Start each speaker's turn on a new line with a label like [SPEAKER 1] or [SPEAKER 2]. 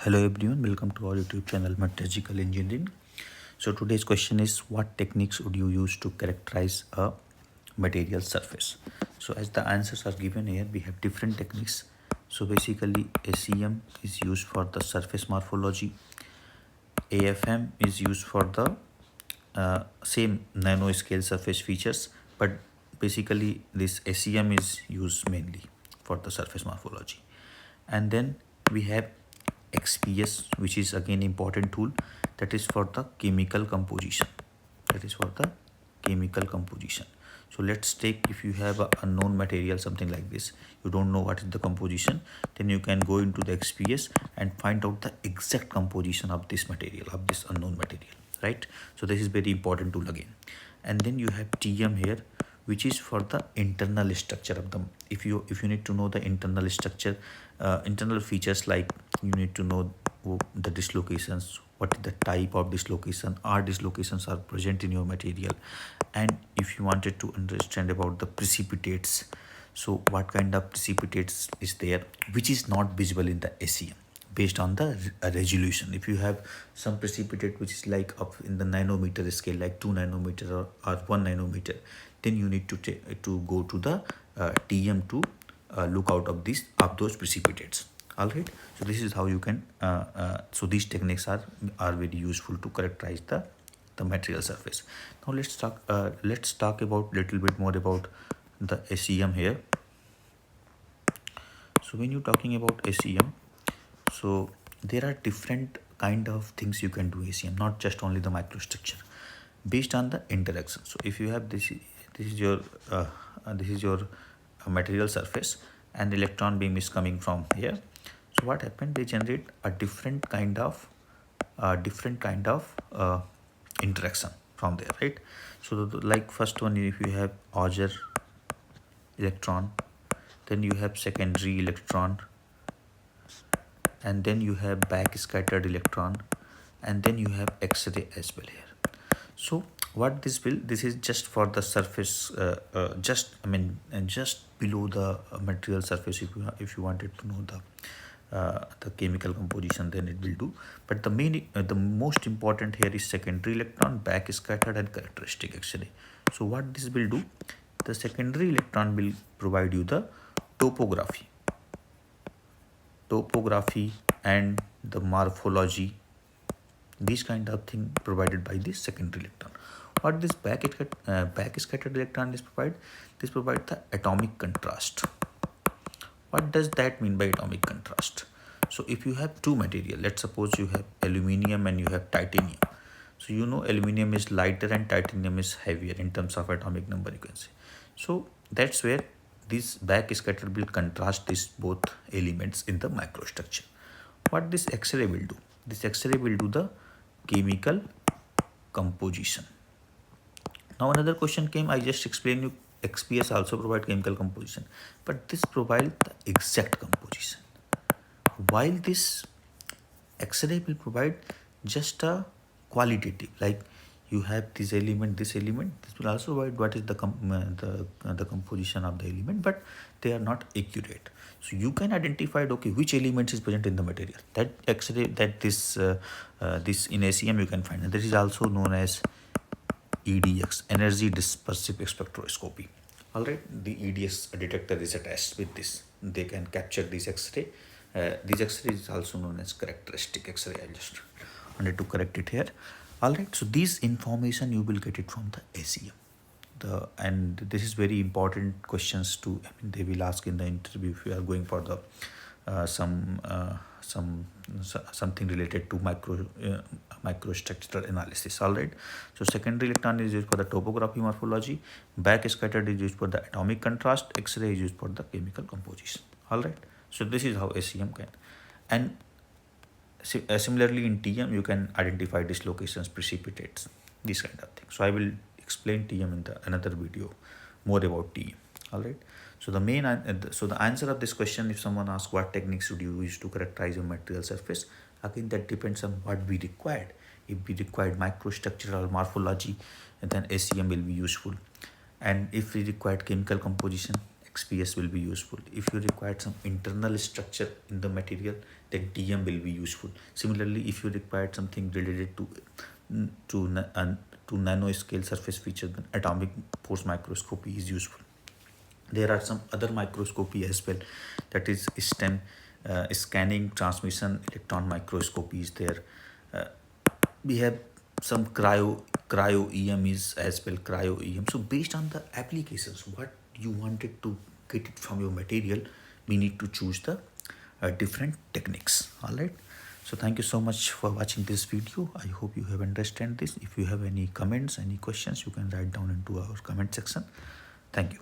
[SPEAKER 1] Hello everyone, welcome to our YouTube channel Metallurgical Engineering. So today's question is, what techniques would you use to characterize a material surface? So as the answers are given here, we have different techniques. So basically SEM is used for the surface morphology, AFM is used for the same nanoscale surface features, but basically this SEM is used mainly for the surface morphology. And then we have XPS, which is again important tool, that is for the chemical composition. So let's take, if you have a unknown material, something like this, you don't know what is the composition, then you can go into the XPS and find out the exact composition of this material, of this unknown material, right? So this is very important tool again. And then you have TM here, which is for the internal structure of them. If you need to know the internal structure, internal features, like you need to know the dislocations, what is the type of dislocation, or dislocations are present in your material, and if you wanted to understand about the precipitates, so what kind of precipitates is there which is not visible in the SEM based on the resolution. If you have some precipitate which is like up in the nanometer scale, like 2 nanometer or 1 nanometer, then you need to go to the TM to look out of those precipitates. All right, so this is how you can so these techniques are very useful to characterize the material surface. Now let's talk about little bit more about the SEM here. So when you're talking about SEM, so there are different kind of things you can do SEM, not just only the microstructure, based on the interaction. So if you have this is your material surface, and electron beam is coming from here. So what happened? They generate a different kind of interaction from there, right? So like first one, if you have Auger electron, then you have secondary electron, and then you have back scattered electron, and then you have X-ray as well here. So what this is just for the surface, just below the material surface. If you wanted to know the chemical composition, then it will do. But the most important here is secondary electron, back scattered, and characteristic X-ray. So what this will do, the secondary electron will provide you the topography and the morphology, these kind of thing provided by this secondary electron. What this back scattered electron is provide? This provides the atomic contrast. What does that mean by atomic contrast? So if you have two material, let's suppose you have aluminium and you have titanium. So you know aluminium is lighter and titanium is heavier in terms of atomic number, you can say. So that's where this back scatter will contrast these both elements in the microstructure. What this X-ray will do? This X-ray will do the chemical composition. Now another question came, I just explained you XPS also provide chemical composition, but this provide the exact composition, while this X-ray will provide just a qualitative, like you have this element, this will also provide what is the composition of the element, but they are not accurate. So you can identify, okay, which element is present in the material. That X-ray, that this in SEM you can find. And this is also known as EDX, energy dispersive spectroscopy. All right, the EDX detector is attached with this. They can capture this X-ray. This X-ray is also known as characteristic X-ray. I just wanted to correct it here. All right, so this information you will get it from the SEM. And this is very important questions to, they will ask in the interview if you are going for the something related to microstructural analysis. All right, so secondary electron is used for the topography morphology, back scattered is used for the atomic contrast, X-ray is used for the chemical composition. All right, so this is how SEM can. And similarly in TM you can identify dislocations, precipitates, these kind of things. So I will explain TM in another video more about TM. All right, so the answer of this question, if someone asks what techniques would you use to characterize a material surface, again that depends on what we required. If we required microstructural morphology, then SEM will be useful, and if we required chemical composition, XPS will be useful. If you require some internal structure in the material, then DM will be useful. Similarly, if you require something related to to nanoscale surface feature, then atomic force microscopy is useful. There are some other microscopy as well, that is STEM, scanning transmission electron microscopy is there. uh, we have some cryo EM is as well, cryo EM. So based on the applications, what you wanted to get it from your material, we need to choose the different techniques. All right, so thank you so much for watching this video. I hope you have understand this. If you have any comments, any questions, you can write down into our comment section. Thank you.